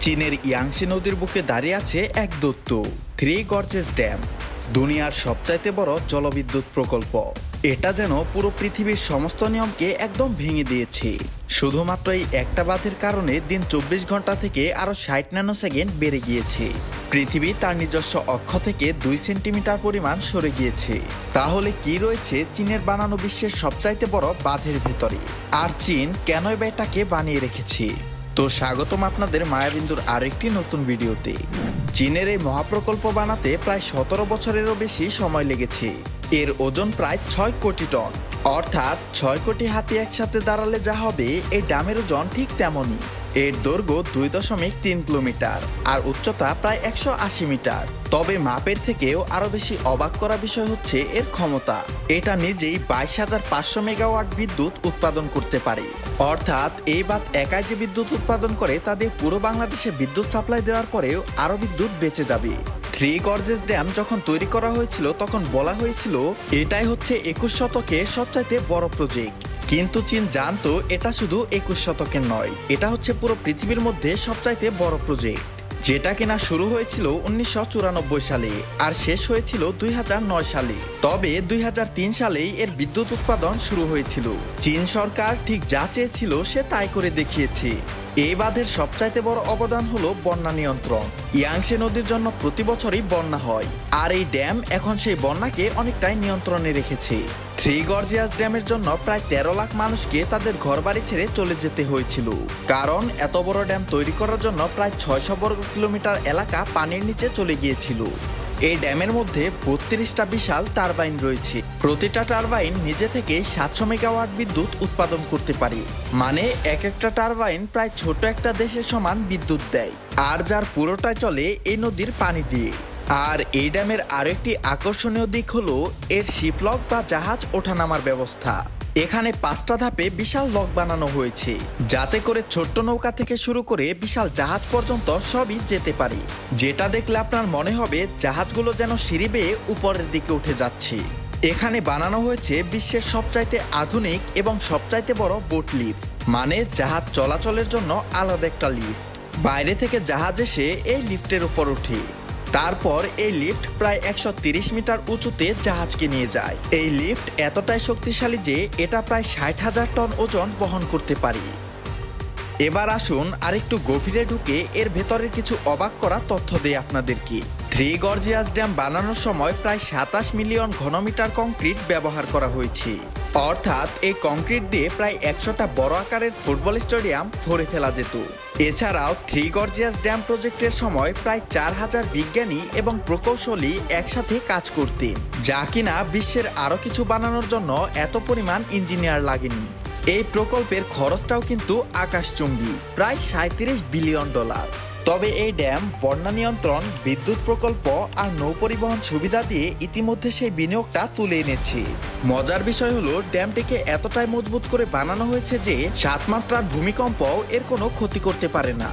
চীনের ইয়াংশি নদীর বুকে দাঁড়িয়ে আছে এক দৈত্য থ্রি গর্জেস ড্যাম, দুনিয়ার সবচাইতে বড় জলবিদ্যুৎ প্রকল্প। এটা যেন পুরো পৃথিবীর সমস্ত নিয়মকে একদম ভেঙে দিয়েছে। শুধুমাত্র এই একটা বাঁধের কারণে দিন 24 ঘন্টা থেকে আরো 60 ন্যানো সেকেন্ড বেড়ে গিয়েছে। পৃথিবী তার নিজস্ব অক্ষ থেকে 2 সেন্টিমিটার পরিমাণ সরে গিয়েছে। তাহলে কি রয়েছে চীনের বানানো বিশ্বের সবচাইতে বড় বাঁধের ভেতরে, আর চীন কেনই বা এটাকে বানিয়ে রেখেছে? তো স্বাগতম আপনাদের মায়াবিন্দুর আরেকটি নতুন ভিডিওতে। চীনের এই মহাপ্রকল্প বানাতে প্রায় 17 বছরেরও বেশি সময় লেগেছে। এর ওজন প্রায় 6 কোটি টন, অর্থাৎ 6 কোটি হাতি একসাথে দাঁড়ালে যা হবে এই ড্যামের ওজন ঠিক তেমনই। এর দৈর্ঘ্য 2.3 কিলোমিটার আর উচ্চতা প্রায় 180 মিটার। তবে মাপের থেকেও আরো বেশি অবাক করা বিষয় হচ্ছে এর ক্ষমতা। এটা নিজেই 22,500 মেগাওয়াট বিদ্যুৎ উৎপাদন করতে পারে। অর্থাৎ এই বাঁধ একাই যে বিদ্যুৎ উৎপাদন করে তাদের পুরো বাংলাদেশে বিদ্যুৎ সাপ্লাই দেওয়ার পরেও আরো বিদ্যুৎ বেঁচে যাবে। থ্রি গর্জেস ড্যাম যখন তৈরি করা হয়েছিল তখন বলা হয়েছিল এটাই হচ্ছে 21 শতকের সবচাইতে বড় প্রজেক্ট। কিন্তু চীন জানতো এটা শুধু 21 শতকের নয়, এটা হচ্ছে পুরো পৃথিবীর মধ্যে সবচাইতে বড় প্রজেক্ট, যেটা কিনা শুরু হয়েছিল 1994 সালে আর শেষ হয়েছিল 2009 সালে। তবে 2003 সালেই এর বিদ্যুৎ উৎপাদন শুরু হয়েছিল। চীন সরকার ঠিক যা চেয়েছিল সে তাই করে দেখিয়েছে। এই বাঁধের সবচাইতে বড় অবদান হলো বন্যা নিয়ন্ত্রণ। ইয়াংশি নদীর জন্য প্রতি বছরই বন্যা হয়, আর এই ড্যাম এখন সেই বন্যাকে অনেকটাই নিয়ন্ত্রণে রেখেছে। থ্রি গর্জিয়াস ড্যামের জন্য প্রায় 13 লাখ মানুষকে তাদের ঘরবাড়ি ছেড়ে চলে যেতে হয়েছিল, কারণ এত বড় ড্যাম তৈরি করার জন্য প্রায় 600 বর্গ কিলোমিটার এলাকা পানির নিচে চলে গিয়েছিল। এই ড্যামের মধ্যে 32টা বিশাল টারবাইন রয়েছে। প্রতিটা টারবাইন নিজে থেকে 700 মেগাওয়াট বিদ্যুৎ উৎপাদন করতে পারে, মানে এক একটা টারবাইন প্রায় ছোট একটা দেশের সমান বিদ্যুৎ দেয়, আর যার পুরোটাই চলে এই নদীর পানি দিয়ে। আর এই ড্যামের আরেকটি আকর্ষণীয় দিক হলো এর শিপ লক বা জাহাজ ওঠানামার ব্যবস্থা। এখানে 5টা ধাপে বিশাল লক বানানো হয়েছে, যাতে করে ছোট্ট নৌকা থেকে শুরু করে বিশাল জাহাজ পর্যন্ত সবই যেতে পারে। যেটা দেখলে আপনার মনে হবে জাহাজগুলো যেন সিঁড়ি বেয়ে উপরের দিকে উঠে যাচ্ছে। এখানে বানানো হয়েছে বিশ্বের সবচাইতে আধুনিক এবং সবচাইতে বড় বোট লিফট, মানে জাহাজ চলাচলের জন্য আলাদা একটা লিফট। বাইরে থেকে জাহাজ এসে এই লিফটের উপর ওঠে, তারপর এই লিফট প্রায় 130 মিটার উঁচুতে জাহাজকে নিয়ে যায়। এই লিফট এতটাই শক্তিশালী যে এটা প্রায় 60,000 টন ওজন বহন করতে পারে। এবার আসুন আরেকটু গভীরে ঢুকে এর ভেতরের কিছু অবাক করা তথ্য দেই আপনাদেরকে। থ্রি গর্জিয়াস ড্যাম বানানোর সময় প্রায় 27 মিলিয়ন ঘনমিটার কংক্রিট ব্যবহার করা হয়েছে। অর্থাৎ এই কংক্রিট দিয়ে প্রায় 100টা বড় আকারের ফুটবল স্টেডিয়াম ভরে ফেলা যেত। এছাড়াও থ্রি গর্জিয়াস ড্যাম প্রজেক্টের সময় প্রায় 4000 বিজ্ঞানী এবং প্রকৌশলী একসাথে কাজ করতেন, যা কিনা বিশ্বের আরো কিছু বানানোর জন্য এত পরিমাণ ইঞ্জিনিয়ার লাগেনি। এই প্রকল্পের খরচটাও কিন্তু আকাশচুম্বী, প্রায় 37 বিলিয়ন ডলার। তবে এই ড্যাম বন্যা নিয়ন্ত্রণ, বিদ্যুৎ প্রকল্প আর নৌপরিবহন সুবিধা দিয়ে ইতিমধ্যে সেই বিনিয়োগটা তুলে এনেছে। মজার বিষয় হলো ড্যামটিকে এতটাই মজবুত করে বানানো হয়েছে যে 7 মাত্রার ভূমিকম্পও এর কোনো ক্ষতি করতে পারে না।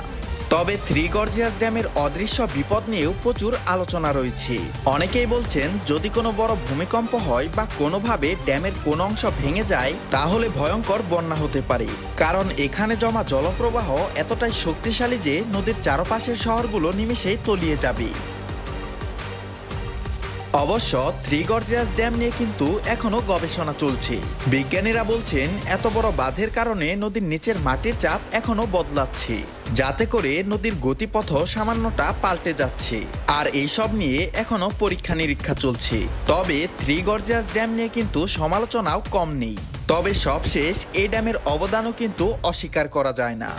তবে থ্রি গর্জিয়াস ড্যামের অদৃশ্য বিপদ নিয়েও প্রচুর আলোচনা রয়েছে। অনেকেই বলছেন যদি কোনো বড় ভূমিকম্প হয় বা কোনোভাবে ড্যামের কোনো অংশ ভেঙে যায় তাহলে ভয়ঙ্কর বন্যা হতে পারে, কারণ এখানে জমা জলপ্রবাহ এতটাই শক্তিশালী যে নদীর চারপাশের শহরগুলো নিমেষেই তলিয়ে যাবে। অবশ্য থ্রি গর্জিয়াস ড্যাম নিয়ে কিন্তু এখনো গবেষণা চলছে। বিজ্ঞানীরা বলছেন এত বড় বাঁধের কারণে নদীর নিচের মাটির চাপ এখনো বদলাচ্ছে, যাতে করে নদীর গতিপথ সামান্যটা পাল্টে যাচ্ছে। আর এইসব নিয়ে এখনো পরীক্ষা নিরীক্ষা চলছে। তবে থ্রি গর্জিয়াস ড্যাম নিয়ে কিন্তু সমালোচনাও কম নেই। তবে সবশেষ এই ড্যামের অবদানও কিন্তু অস্বীকার করা যায় না।